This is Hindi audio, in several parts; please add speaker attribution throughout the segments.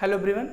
Speaker 1: हेलो एवरीवन,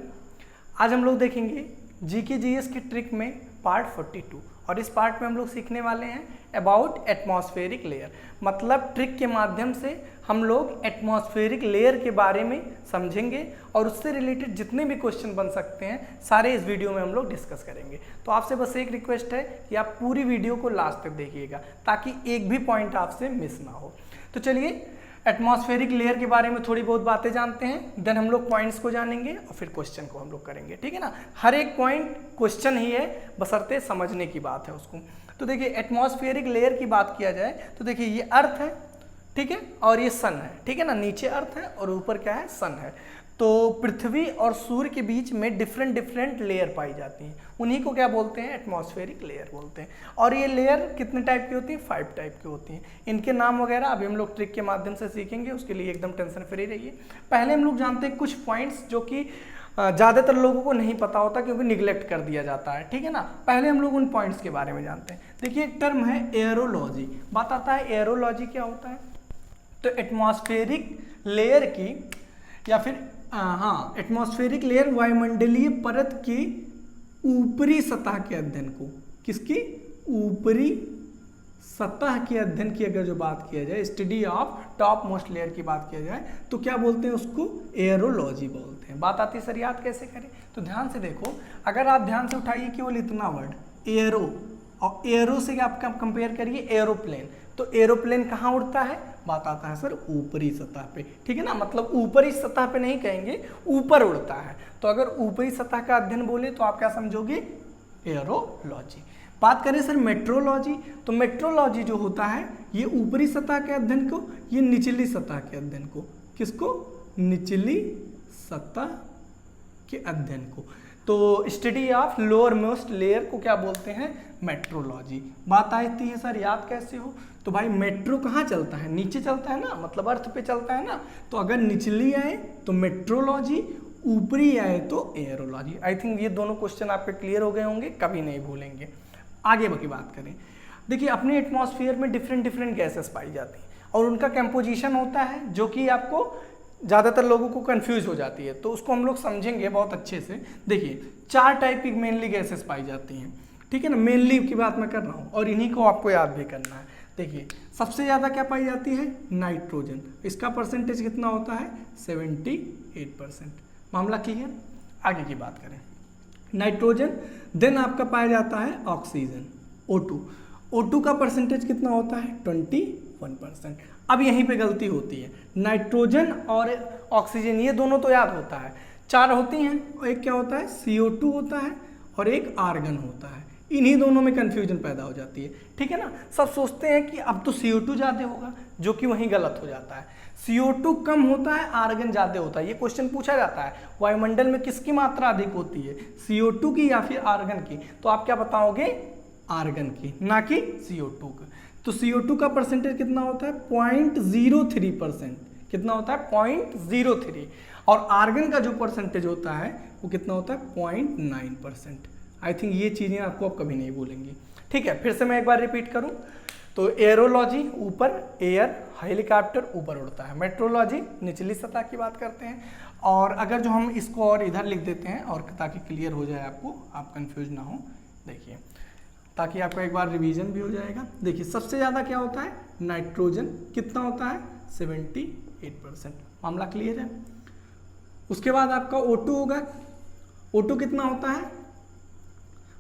Speaker 1: आज हम लोग देखेंगे जीके जीएस की ट्रिक में पार्ट 42 और इस पार्ट में हम लोग सीखने वाले हैं अबाउट एटमॉस्फेरिक लेयर। मतलब ट्रिक के माध्यम से हम लोग एटमॉस्फेरिक लेयर के बारे में समझेंगे और उससे रिलेटेड जितने भी क्वेश्चन बन सकते हैं सारे इस वीडियो में हम लोग डिस्कस करेंगे। तो आपसे बस एक रिक्वेस्ट है कि आप पूरी वीडियो को लास्ट तक देखिएगा ताकि एक भी पॉइंट आपसे मिस ना हो। तो चलिए एटमॉस्फेरिक लेयर के बारे में थोड़ी बहुत बातें जानते हैं, देन हम लोग पॉइंट्स को जानेंगे और फिर क्वेश्चन को हम लोग करेंगे। ठीक है ना, हर एक पॉइंट क्वेश्चन ही है, बशर्ते समझने की बात है उसको। तो देखिए एटमॉस्फेरिक लेयर की बात किया जाए तो देखिए ये अर्थ है, ठीक है, और ये सन है, ठीक है ना। नीचे अर्थ है और ऊपर क्या है, सन है। तो पृथ्वी और सूर्य के बीच में डिफरेंट लेयर पाई जाती हैं, उन्हीं को क्या बोलते हैं, एटमॉस्फेरिक लेयर बोलते हैं। और ये लेयर कितने टाइप की होती है, 5 टाइप की होती हैं। इनके नाम वगैरह अभी हम लोग ट्रिक के माध्यम से सीखेंगे, उसके लिए एकदम टेंशन फ्री रहिए। पहले हम लोग जानते हैं कुछ पॉइंट्स जो कि ज़्यादातर लोगों को नहीं पता होता क्योंकि निगलेक्ट कर दिया जाता है, ठीक है ना। पहले हम लोग उन पॉइंट्स के बारे में जानते हैं। देखिए एक टर्म है एयरोलॉजी, बात आता है एयरोलॉजी क्या होता है। तो एटमॉस्फेरिक लेयर की या फिर एटमॉस्फेरिक लेयर वायुमंडलीय परत की ऊपरी सतह के अध्ययन को, किसकी ऊपरी सतह के अध्ययन की अगर जो बात किया जाए, study of top most layer की बात किया जाए तो क्या बोलते हैं उसको, एयरोलॉजी बोलते हैं। बात आती है सर याद कैसे करें, तो ध्यान से देखो, अगर आप ध्यान से उठाइए केवल इतना वर्ड एयरो, और एयरो से आप कंपेयर करिए एरोप्लेन, तो एरोप्लेन कहाँ उड़ता है, बात आता है सर ऊपरी सतह पे, ठीक है ना। मतलब ऊपरी सतह पे नहीं कहेंगे, ऊपर उड़ता है। तो अगर ऊपरी सतह का अध्ययन बोले तो आप क्या समझोगे, एयरोलॉजी। बात करें सर मेट्रोलॉजी, तो मेट्रोलॉजी जो होता है ये ऊपरी सतह के अध्ययन को, ये निचली सतह के अध्ययन को, किसको, निचली सतह के अध्ययन को। तो study of lower most layer को क्या बोलते हैं, मेट्रोलॉजी। बात आती है सर याद कैसे हो, तो भाई मेट्रो कहाँ चलता है, नीचे चलता है ना, मतलब अर्थ पे चलता है ना। तो अगर निचली आए तो मेट्रोलॉजी, ऊपरी आए तो एयरोलॉजी। आई थिंक ये दोनों क्वेश्चन आपके क्लियर हो गए होंगे, कभी नहीं भूलेंगे। आगे की बात करें, देखिए अपने एटमॉस्फेयर में डिफरेंट गैसेस पाई जाती हैं और उनका कंपोजिशन होता है जो कि आपको ज़्यादातर लोगों को कंफ्यूज हो जाती है, तो उसको हम लोग समझेंगे बहुत अच्छे से। देखिए 4 टाइप की मेनली गैसेस पाई जाती हैं, ठीक है ना, मेनली की बात मैं कर रहा हूँ और इन्हीं को आपको याद भी करना है। देखिए सबसे ज़्यादा क्या पाई जाती है, नाइट्रोजन, इसका परसेंटेज कितना होता है, 78%। मामला क्लियर। आगे की बात करें, नाइट्रोजन, देन आपका पाया जाता है ऑक्सीजन, O2, O2 का परसेंटेज कितना होता है, 21%। अब यहीं पे गलती होती है, नाइट्रोजन और ऑक्सीजन ये दोनों तो याद होता है, 4 होती हैं, एक क्या होता है, CO2 होता है और एक आर्गन होता है। इन्हीं दोनों में कंफ्यूजन पैदा हो जाती है, ठीक है ना। सब सोचते हैं कि अब तो CO2 ज़्यादा होगा, जो कि वहीं गलत हो जाता है। CO2 कम होता है, आर्गन ज़्यादा होता है। ये क्वेश्चन पूछा जाता है वायुमंडल में किसकी मात्रा अधिक होती है, CO2 की या फिर आर्गन की, तो आप क्या बताओगे, आर्गन की, ना कि CO2 की। तो CO2 का परसेंटेज कितना होता है, 0.03%, कितना होता है, 0.03, और आर्गन का जो परसेंटेज होता है वो कितना होता है, 0.9%। आई थिंक ये चीज़ें आपको अब कभी नहीं भूलेंगी, ठीक है। फिर से मैं एक बार रिपीट करूं तो एयरोलॉजी ऊपर, एयर, हेलीकॉप्टर ऊपर उड़ता है, मेट्रोलॉजी निचली सतह की बात करते हैं। और अगर जो हम इसको और इधर लिख देते हैं और ताकि क्लियर हो जाए आपको, आप कंफ्यूज ना हो, देखिए ताकि आपका एक बार रिवीजन भी हो जाएगा। देखिए सबसे ज़्यादा क्या होता है, नाइट्रोजन, कितना होता है, 78%। मामला क्लियर है। उसके बाद आपका O2 होगा, O2 कितना होता है,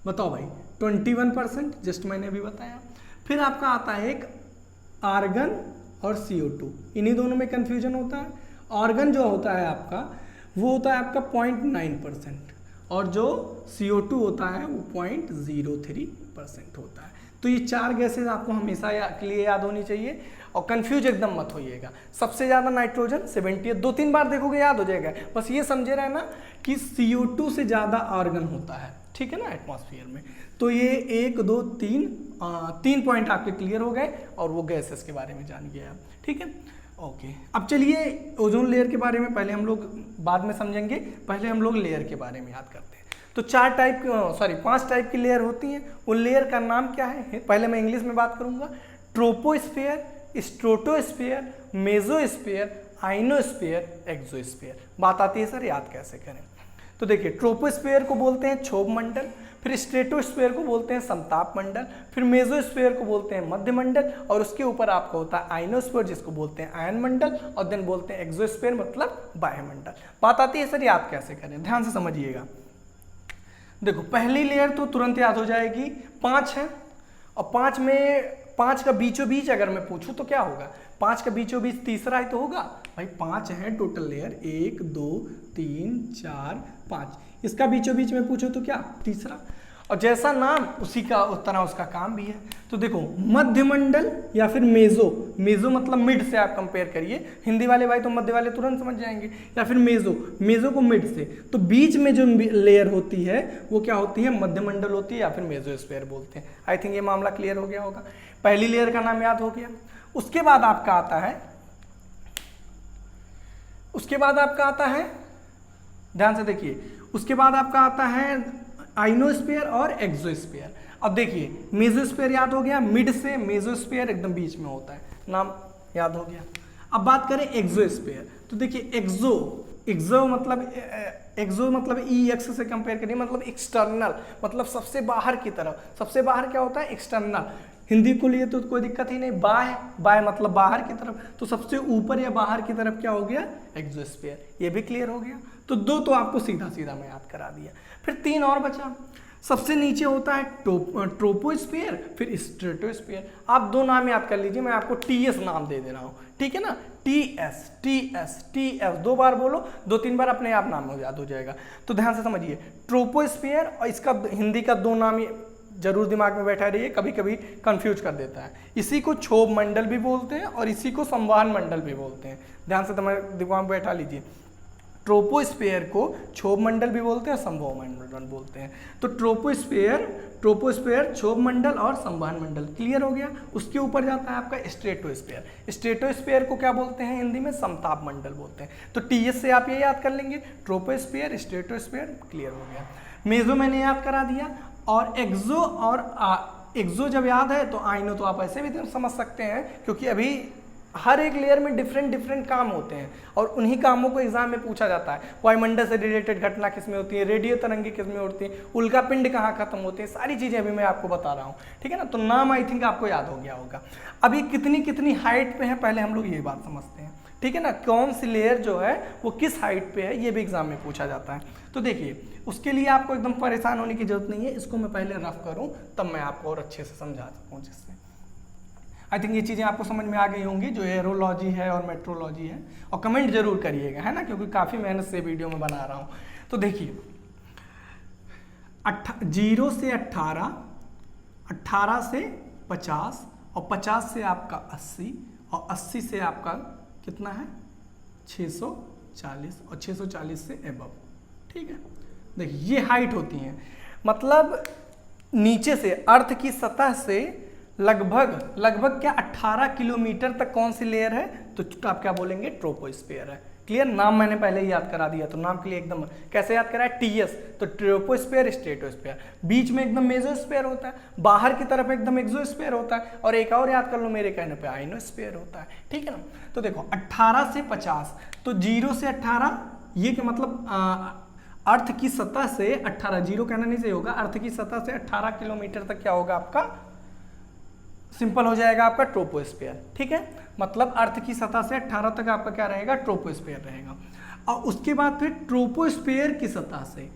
Speaker 1: बताओ भाई, 21%, जस्ट मैंने अभी बताया। फिर आपका आता है एक आर्गन और CO2, इन्हीं दोनों में कंफ्यूजन होता है। आर्गन जो होता है आपका वो होता है आपका 0.9% और जो CO2 होता है वो 0.03% होता है। तो ये 4 गैसेज आपको हमेशा के लिए याद होनी चाहिए और कंफ्यूज एकदम मत होइएगा। सबसे ज़्यादा नाइट्रोजन 70, 2-3 बार देखोगे याद हो जाएगा। बस ये समझे रहना कि CO2 से ज़्यादा आर्गन होता है, ठीक है ना, एटमॉस्फेयर में। तो ये 1, 2, 3 पॉइंट आपके क्लियर हो गए और वो गैसेस के बारे में जान गए आप, ठीक है, ओके। अब चलिए ओजोन लेयर के बारे में पहले हम लोग बाद में समझेंगे, पहले हम लोग लेयर के बारे में याद करते हैं। तो 5 टाइप की लेयर होती हैं। उन लेयर का नाम क्या है, पहले मैं इंग्लिश में बात करूंगा, troposphere, stratosphere, mesosphere, ionosphere, exosphere. बात आती है सर याद कैसे करें। तो देखिए ट्रोपोस्फीयर को बोलते हैं क्षोभ मंडल, फिर स्ट्रेटोस्फीयर को बोलते हैं समताप मंडल, फिर मेसोस्फीयर को बोलते हैं मध्य मंडल, और उसके ऊपर आपका होता है आयनोस्फीयर जिसको बोलते हैं आयन मंडल, और देन बोलते हैं एक्सोस्फीयर मतलब वायुमंडल। बात आती है सर ये आप कैसे करें, ध्यान से समझिएगा। देखो पहली लेयर तो तुरंत याद हो जाएगी, 5 है, और 5 में 5 का बीचों बीच अगर मैं पूछूं तो क्या होगा, 5 का बीचों बीच तीसरा ही तो होगा भाई, 5 है टोटल लेयर, 1 2 3 4 5, इसका बीचों बीच में पूछो तो क्या तीसरा, और जैसा नाम उसी का तरह उसका काम भी है। तो देखो मध्य मंडल या फिर मेजो, मेजो मतलब मिड से आप कंपेयर करिए, हिंदी वाले भाई तो मध्य वाले तुरंत समझ जाएंगे, या फिर मेजो, मेजो को मिड से, तो बीच में जो लेयर होती है वो क्या होती है, मध्य मंडल होती है या फिर मेसोस्फीयर बोलते हैं। आई थिंक ये मामला क्लियर हो गया होगा, पहली लेयर का नाम याद हो गया। उसके बाद आपका आता है, उसके बाद आपका आता है, ध्यान से देखिए, उसके बाद आपका आता है आइनोस्फीयर और एक्सोस्फीयर। अब देखिए मेसोस्फीयर याद हो गया, मिड से मेसोस्फीयर एकदम बीच में होता है, नाम याद हो गया। अब बात करें एक्सोस्फीयर, तो देखिए एक्सो मतलब ई एक्स से कंपेयर करिए, मतलब एक्सटर्नल, मतलब सबसे बाहर की तरफ। सबसे बाहर क्या होता है, एक्सटर्नल। हिंदी को लिए तो कोई दिक्कत ही नहीं, बाय मतलब बाहर की तरफ, तो सबसे ऊपर या बाहर की तरफ क्या हो गया, एक्सोस्फीयर। ये भी क्लियर हो गया। तो 2 तो आपको सीधा सीधा मैं याद करा दिया, फिर 3 और बचा। सबसे नीचे होता है ट्रोपोस्फीयर, फिर स्ट्रेटोस्फीयर। आप 2 नाम याद कर लीजिए, मैं आपको टीएस नाम दे रहा हूँ, ठीक है ना, टीएस टीएस टीएस, 2 बार बोलो, 2-3 बार अपने आप नाम याद हो जाएगा। तो ध्यान से समझिए, ट्रोपोस्फीयर और इसका हिंदी का 2 नाम जरूर दिमाग में बैठा रहिए, कभी कभी कंफ्यूज कर देता है। इसी को क्षोभ मंडल भी बोलते हैं और इसी को संवहन मंडल भी बोलते हैं, ध्यान से दिमाग में बैठा लीजिए। ट्रोपोस्फीयर को क्षोभ मंडल भी बोलते हैं, संवहन मंडल बोलते हैं। तो ट्रोपोस्फीयर, क्षोभ मंडल और संवहन मंडल क्लियर हो गया। उसके ऊपर जाता है आपका स्ट्रेटोस्फीयर। स्ट्रेटोस्फीयर को क्या बोलते हैं हिंदी में, समताप मंडल बोलते हैं। तो टीएस से आप ये याद कर लेंगे, ट्रोपोस्फीयर, स्ट्रेटोस्फीयर, क्लियर हो गया। मेजो मैंने याद करा दिया, और एक्सो जब याद है तो आइनो तो आप ऐसे भी समझ सकते हैं, क्योंकि अभी हर एक लेयर में डिफरेंट काम होते हैं और उन्हीं कामों को एग्जाम में पूछा जाता है। वायुमंडल से रिलेटेड घटना किस में होती है, रेडियो तरंगे किस में होती है, उल्का पिंड कहाँ खत्म होते हैं, सारी चीजें अभी मैं आपको बता रहा हूँ, ठीक है ना। तो नाम आई थिंक आपको याद हो गया होगा। अब ये कितनी हाइट पे है, पहले हम लोग ये बात समझते हैं, ठीक है ना। कौन सी लेयर जो है वो किस हाइट पे है, ये भी एग्जाम में पूछा जाता है। तो देखिए उसके लिए आपको एकदम परेशान होने की जरूरत नहीं है, इसको मैं पहले रफ करूँ तब मैं आपको और अच्छे से समझा सकूँ, जिससे आई थिंक ये चीज़ें आपको समझ में आ गई होंगी, जो एरोलॉजी है और मेट्रोलॉजी है। और कमेंट जरूर करिएगा, है ना, क्योंकि काफ़ी मेहनत से वीडियो में बना रहा हूँ। तो देखिए 0 से 18, 18 से 50, और 50 से आपका 80, और 80 से आपका कितना है 640, और 640 से एबव, ठीक है। देखिए ये हाइट होती है, मतलब नीचे से अर्थ की सतह से लगभग क्या 18 किलोमीटर तक कौन सी लेयर है, तो आप क्या बोलेंगे, ट्रोपोस्फीयर है। क्लियर, नाम मैंने पहले ही याद करा दिया, तो नाम के लिए एकदम कैसे याद करा है, टीएस, तो ट्रोपोस्फीयर, स्ट्रेटोस्फीयर, बीच में एकदम मेसोस्फीयर होता है, बाहर की तरफ एकदम एक्सोस्फीयर होता है, और एक और याद कर लो मेरे कहने पे, आइनोस्फीयर होता है, ठीक है ना। तो देखो 18 से 50, तो 0 से 18 ये क्या मतलब अर्थ की सतह से 18, 0 कहना नहीं सही होगा, अर्थ की सतह से 18 किलोमीटर तक क्या होगा आपका, सिंपल हो जाएगा आपका ट्रोपोस्फीयर, ठीक है। मतलब अर्थ की सतह से 18 तक आपका क्या रहेगा, ट्रोपोस्फीयर रहेगा। और उसके बाद फिर ट्रोपोस्फीयर की सतह से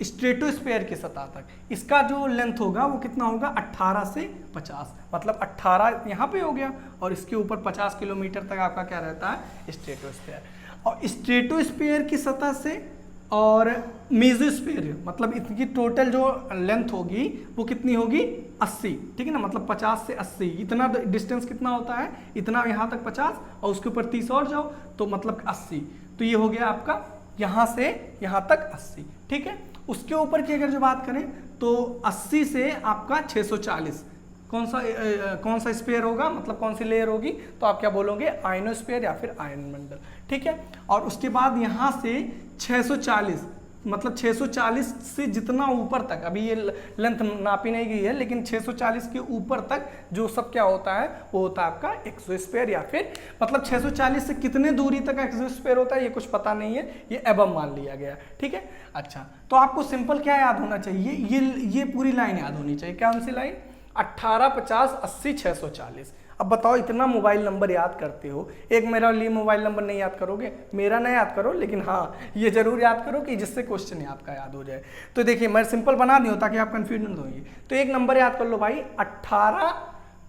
Speaker 1: स्ट्रेटोस्फीयर की सतह तक इसका जो लेंथ होगा वो कितना होगा, 18 से 50, मतलब 18 यहाँ पे हो गया, और इसके ऊपर 50 किलोमीटर तक आपका क्या रहता है, स्ट्रेटोस्फीयर। और स्ट्रेटोस्फीयर की सतह से और मेसोस्फीयर, मतलब इनकी टोटल जो लेंथ होगी वो कितनी होगी, 80, ठीक है ना। मतलब 50 से 80, इतना डिस्टेंस कितना होता है, इतना यहाँ तक 50, और उसके ऊपर 30 और जाओ तो मतलब 80, तो ये हो गया आपका यहाँ से यहाँ तक 80, ठीक है। उसके ऊपर की अगर जो बात करें तो 80 से आपका 640 कौन सा स्फीयर होगा, मतलब कौन सी लेयर होगी, तो आप क्या बोलोगे, आयनोस्फीयर या फिर आयन मंडल, ठीक है। और उसके बाद यहाँ से 640 मतलब 640 से जितना ऊपर तक, अभी ये लेंथ नापी नहीं गई है, लेकिन 640 के ऊपर तक जो सब क्या होता है वो होता है आपका एक्सोस्फीयर, या फिर मतलब 640 से कितने दूरी तक एक्सोस्फीयर होता है ये कुछ पता नहीं है, ये एबव मान लिया गया। ठीक है, अच्छा तो आपको सिंपल क्या याद होना चाहिए, ये पूरी लाइन याद होनी चाहिए। कौन सी लाइन? 18, 50, 80, 640। अब बताओ, इतना मोबाइल नंबर याद करते हो, एक मेरा लिए मोबाइल नंबर नहीं याद करोगे, मेरा ना याद करो, लेकिन हाँ ये जरूर याद करो कि जिससे क्वेश्चन आपका याद हो जाए। तो देखिए मैं सिंपल बना दी हूँ ताकि आप कंफ्यूज न होइए। तो एक नंबर याद कर लो भाई, 18,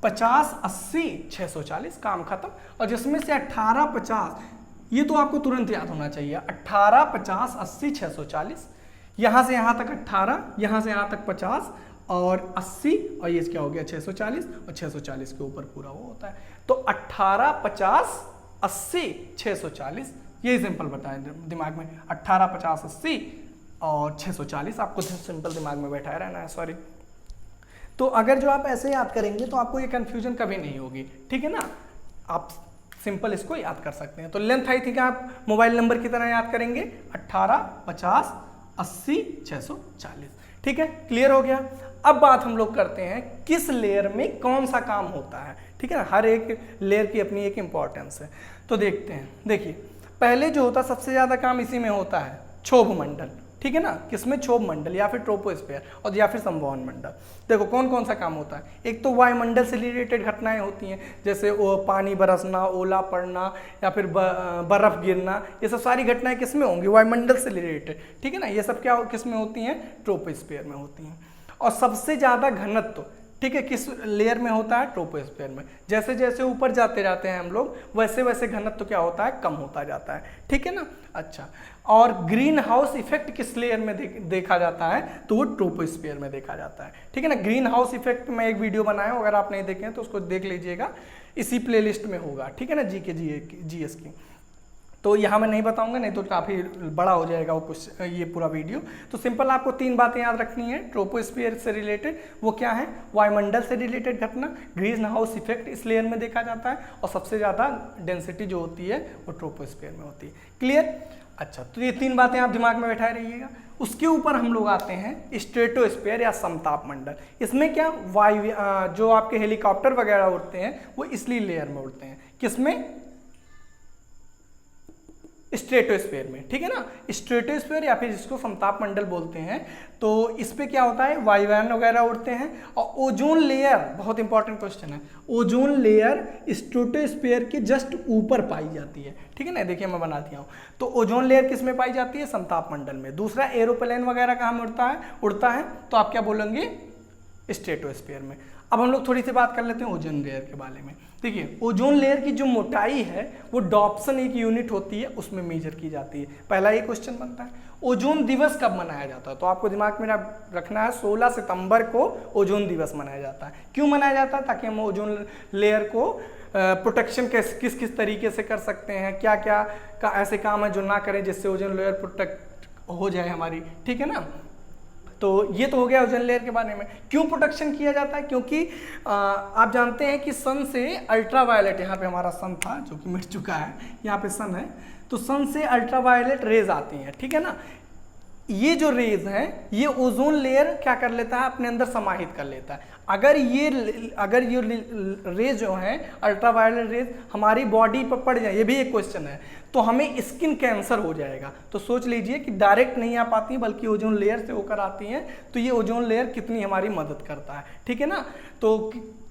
Speaker 1: 50, 80, 640, काम खत्म। और जिसमें से 18, 50 ये तो आपको तुरंत याद होना चाहिए, 18, 50, 80, 640, यहाँ से यहाँ तक 18, यहाँ से यहाँ तक 50 और 80, और ये क्या हो गया 640, और 640 के ऊपर पूरा वो होता है। तो 18, 50, 80, 640, यही सिंपल बताएं दिमाग में, 18, 50, 80 और 640 आपको सिंपल दिमाग में बैठाए रहना है, सॉरी। तो अगर जो आप ऐसे याद करेंगे तो आपको ये कंफ्यूजन कभी नहीं होगी, ठीक है ना, आप सिंपल इसको याद कर सकते हैं। तो लेंथ आई थिंक आप मोबाइल नंबर की तरह याद करेंगे, 18, 50, 80, 640। ठीक है, क्लियर हो गया। अब बात हम लोग करते हैं किस लेयर में कौन सा काम होता है, ठीक है ना, हर एक लेयर की अपनी एक इंपॉर्टेंस है। तो देखते हैं, देखिए पहले जो होता है सबसे ज्यादा काम इसी में होता है, क्षोभ मंडल, ठीक है ना, किसमें? क्षोभ मंडल या फिर ट्रोपोस्फीयर और या फिर संवहन मंडल। देखो कौन कौन सा काम होता है, एक तो वायुमंडल से रिलेटेड घटनाएं होती हैं, जैसे वो पानी बरसना, ओला पड़ना या फिर बर्फ गिरना, ये सब सारी घटनाएं किस में होंगी? वायुमंडल से रिलेटेड, ठीक है ना, ये सब क्या किस में होती हैं? ट्रोपोस्फीयर में होती हैं। और सबसे ज्यादा घनत्व, ठीक है, किस लेयर में होता है? ट्रोपोस्फीयर में। जैसे जैसे ऊपर जाते जाते हैं हम लोग, वैसे वैसे घनत्व क्या होता है? कम होता जाता है, ठीक है ना। अच्छा, और ग्रीन हाउस इफेक्ट किस लेयर में देखा जाता है? तो वो ट्रोपोस्फीयर में देखा जाता है, ठीक है ना। ग्रीन हाउस इफेक्ट में एक वीडियो बनाया हूं, अगर आप नहीं देखे तो उसको देख लीजिएगा, इसी प्लेलिस्ट में होगा, ठीक है ना, जीएस की। तो यहाँ मैं नहीं बताऊंगा, नहीं तो काफ़ी बड़ा हो जाएगा वो कुछ ये पूरा वीडियो। तो सिंपल आपको 3 बातें याद रखनी है ट्रोपोस्फीयर से रिलेटेड, वो क्या है? वायुमंडल से रिलेटेड घटना, ग्रीन हाउस इफेक्ट इस लेयर में देखा जाता है, और सबसे ज़्यादा डेंसिटी जो होती है वो ट्रोपोस्फीयर में होती है। क्लियर? अच्छा, तो ये 3 बातें आप दिमाग में बैठाए रहिएगा। उसके ऊपर हम लोग आते हैं स्ट्रेटोस्फीयर या समताप मंडल। इसमें क्या वायु जो आपके हेलीकॉप्टर वगैरह उड़ते हैं वो इसलिए लेयर में उड़ते हैं, किसमें? स्ट्रेटोस्फीयर में, ठीक है ना। स्ट्रेटोस्फीयर या फिर जिसको समताप मंडल बोलते हैं, तो इस पे क्या होता है? वायुयान वगैरह उड़ते हैं। और ओजोन लेयर, बहुत इंपॉर्टेंट क्वेश्चन है, ओजोन लेयर स्ट्रेटोस्फीयर के जस्ट ऊपर पाई जाती है, ठीक है ना। देखिए मैं बना दिया हूँ। तो ओजोन लेयर किस में पाई जाती है? समताप मंडल में। दूसरा, एरोप्लेन वगैरह कहाँ में उड़ता है, तो आप क्या बोलेंगे? स्ट्रेटोस्फीयर में। अब हम लोग थोड़ी सी बात कर लेते हैं ओजोन लेयर के बारे में। देखिए ओजोन लेयर की जो मोटाई है वो डॉप्सन एक यूनिट होती है, उसमें मेजर की जाती है। पहला ये क्वेश्चन बनता है, ओजोन दिवस कब मनाया जाता है? तो आपको दिमाग में रखना है 16 सितंबर को ओजोन दिवस मनाया जाता है। क्यों मनाया जाता है? ताकि हम ओजोन लेयर को प्रोटेक्शन किस किस तरीके से कर सकते हैं, क्या क्या ऐसे काम है जो ना करें जिससे ओजोन लेयर प्रोटेक्ट हो जाए हमारी, ठीक है ना। तो ये तो हो गया ओजोन लेयर के बारे में। क्यों प्रोटेक्शन किया जाता है? क्योंकि आप जानते हैं कि सन से अल्ट्रावायलेट, यहाँ पे हमारा सन था जो कि मिट चुका है, यहाँ पे सन है, तो सन से अल्ट्रावायलेट रेज आती हैं, ठीक है ना। ये जो रेज हैं ये ओजोन लेयर क्या कर लेता है? अपने अंदर समाहित कर लेता है। अगर ये रेज जो हैं अल्ट्रावायलेट रेज हमारी बॉडी पर पड़ जाए, ये भी एक क्वेश्चन है, तो हमें स्किन कैंसर हो जाएगा। तो सोच लीजिए कि डायरेक्ट नहीं आ पाती बल्कि ओजोन लेयर से होकर आती हैं। तो ये ओजोन लेयर कितनी हमारी मदद करता है, ठीक है ना। तो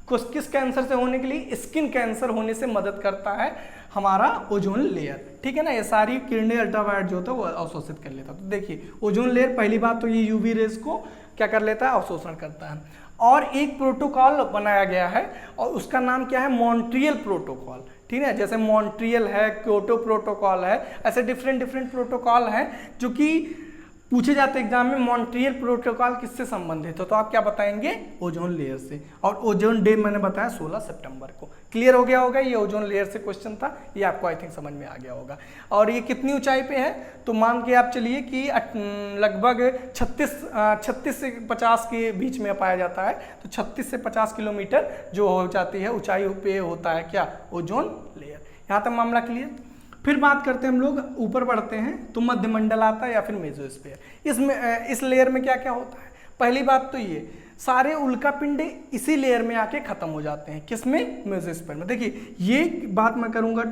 Speaker 1: किस कैंसर से होने के लिए? स्किन कैंसर होने से मदद करता है हमारा ओजोन लेयर, ठीक है ना। ये सारी किरणें अल्ट्रावायलेट जो होता है वो अवशोषित कर लेता है। तो देखिए ओजोन लेयर, पहली बात तो ये यूवी रेज को क्या कर लेता है? अवशोषण करता है। और एक प्रोटोकॉल बनाया गया है और उसका नाम क्या है? मॉन्ट्रियल प्रोटोकॉल, ठीक है। जैसे मॉन्ट्रियल है, क्योटो प्रोटोकॉल है, ऐसे डिफरेंट प्रोटोकॉल हैं जो कि पूछे जाते एग्जाम में। मॉन्ट्रियल प्रोटोकॉल किससे संबंधित है? तो आप क्या बताएंगे? ओजोन लेयर से। और ओजोन डे मैंने बताया 16 सितंबर को। क्लियर हो गया होगा, ये ओजोन लेयर से क्वेश्चन था, ये आपको आई थिंक समझ में आ गया होगा। और ये कितनी ऊंचाई पे है? तो मान के आप चलिए कि लगभग 36 से 50 के बीच में पाया जाता है। तो 36 से 50 किलोमीटर जो हो जाती है ऊंचाई पे होता है क्या? Ozone layer. यहाँ तक मामला क्लियर। फिर बात करते हैं हम लोग, ऊपर बढ़ते हैं तो मध्यमंडल आता है या फिर मेसोस्फीयर। इसमें इस लेयर में क्या क्या होता है? पहली बात तो ये, सारे उल्कापिंड इसी लेयर में आके खत्म हो जाते हैं। किसमें? मेसोस्फीयर में। देखिए ये बात मैं करूंगा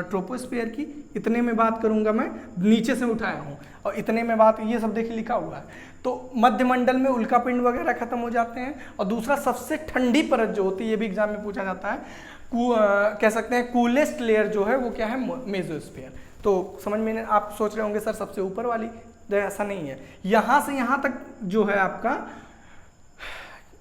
Speaker 1: ट्रोपोस्फीयर की, इतने में बात करूंगा मैं, नीचे से उठाया हूँ, और इतने में बात, ये सब देखिए लिखा हुआ है। तो मध्यमंडल में उल्कापिंड वगैरह खत्म हो जाते हैं। और दूसरा सबसे ठंडी परत जो होती है, ये भी एग्जाम में पूछा जाता है, कह सकते हैं कूलेस्ट लेयर जो है वो क्या है? मेसोस्फीयर। तो समझ में आप सोच रहे होंगे सर सबसे ऊपर वाली, ऐसा नहीं है। यहाँ से यहाँ तक जो है आपका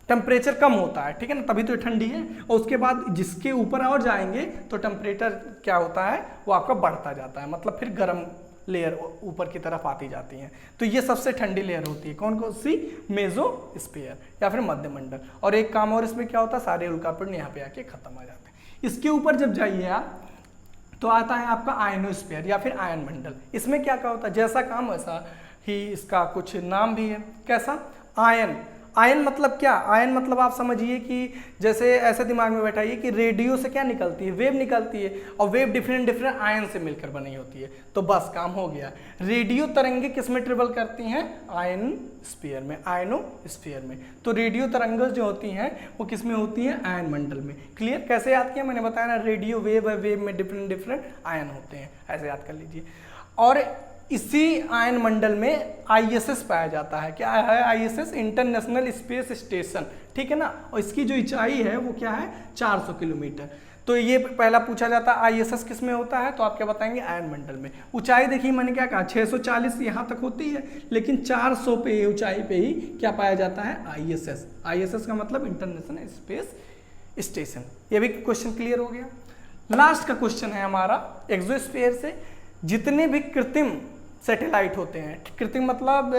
Speaker 1: टेम्परेचर कम होता है, ठीक है ना, तभी तो ठंडी है। और उसके बाद जिसके ऊपर और जाएंगे तो टेम्परेचर क्या होता है? वो आपका बढ़ता जाता है, मतलब फिर गर्म लेयर ऊपर की तरफ आती जाती हैं। तो ये सबसे ठंडी लेयर होती है, कौन कौन सी? मेसोस्फीयर या फिर मध्यमंडल। और एक काम और इसमें क्या होता है? सारे उल्कापिंड यहाँ पे आके खत्म आ जाते हैं। इसके ऊपर जब जाइए आप तो आता है आपका आयनोस्फीयर या फिर आयन मंडल। इसमें क्या क्या होता है? जैसा काम वैसा ही इसका कुछ नाम भी है। कैसा? आयन। आयन मतलब क्या? आयन मतलब आप समझिए कि जैसे ऐसे दिमाग में बैठाइए कि रेडियो से क्या निकलती है? वेव निकलती है, और वेव डिफरेंट डिफरेंट आयन से मिलकर बनी होती है। तो बस काम हो गया। रेडियो तरंगे किस में ट्रेवल करती हैं? आयन स्फीयर में, आयनोस्फीयर में। तो रेडियो तरंगें जो होती हैं वो किस में होती हैं? आयन मंडल में। क्लियर? कैसे याद किया? मैंने बताया ना, रेडियो वेव है, वेव में डिफरेंट डिफरेंट आयन होते हैं, ऐसे याद कर लीजिए। और इसी आयन मंडल में ISS पाया जाता है। क्या है ISS? इंटरनेशनल स्पेस स्टेशन, ठीक है ना। और इसकी जो ऊंचाई है वो क्या है? 400 किलोमीटर। तो ये पहला पूछा जाता है ISS किस में होता है, तो आप क्या बताएंगे? आयन मंडल में। ऊंचाई देखिए मैंने क्या कहा, 640 यहाँ तक होती है, लेकिन 400 पे ऊंचाई पे ही क्या पाया जाता है? ISS। ISS का मतलब इंटरनेशनल स्पेस स्टेशन। ये भी क्वेश्चन क्लियर हो गया। लास्ट का क्वेश्चन है हमारा एक्सोस्फीयर से। जितने भी कृत्रिम सैटेलाइट होते हैं, कृत्रिम मतलब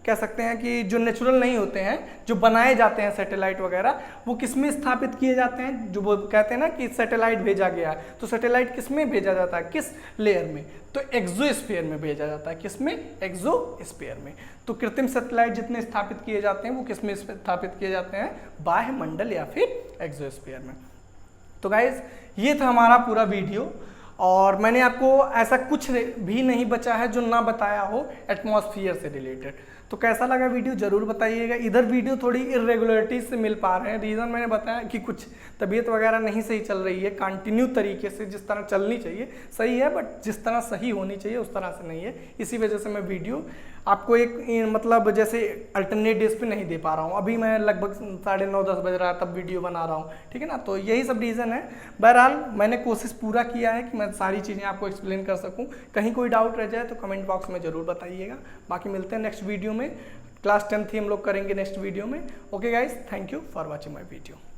Speaker 1: कह सकते हैं कि जो नेचुरल नहीं होते हैं, जो बनाए जाते हैं सैटेलाइट वगैरह, वो किस में स्थापित किए जाते हैं? जो वो कहते हैं ना कि सैटेलाइट भेजा गया है, तो सैटेलाइट किस में भेजा जाता है? किस लेयर में? तो एक्सोस्फीयर में भेजा जाता है। किस में? एक्सोस्फीयर में। तो कृत्रिम सैटेलाइट जितने स्थापित किए जाते हैं वो किस में स्थापित किए जाते हैं? बाह्य मंडल या फिर एक्सोस्फीयर में। तो गाइज ये था हमारा पूरा वीडियो, और मैंने आपको ऐसा कुछ भी नहीं बचा है जो ना बताया हो एटमॉस्फेयर से रिलेटेड। तो कैसा लगा वीडियो जरूर बताइएगा। इधर वीडियो थोड़ी इरेगुलरिटी से मिल पा रहे हैं, रीज़न मैंने बताया कि कुछ तबीयत वगैरह नहीं सही चल रही है, कंटिन्यू तरीके से जिस तरह चलनी चाहिए सही है, बट जिस तरह सही होनी चाहिए उस तरह से नहीं है। इसी वजह से मैं वीडियो आपको एक मतलब जैसे अल्टरनेट डेज पे नहीं दे पा रहा हूँ। अभी मैं लगभग 9:30-10 बज रहा है तब वीडियो बना रहा हूँ, ठीक है ना। तो यही सब रीज़न है। बहरहाल मैंने कोशिश पूरा किया है कि मैं सारी चीज़ें आपको एक्सप्लेन कर सकूँ। कहीं कोई डाउट रह जाए तो कमेंट बॉक्स में ज़रूर बताइएगा। बाकी मिलते हैं नेक्स्ट वीडियो में। क्लास 10 थी हम लोग करेंगे नेक्स्ट वीडियो में। Okay guys, thank you for watching my video.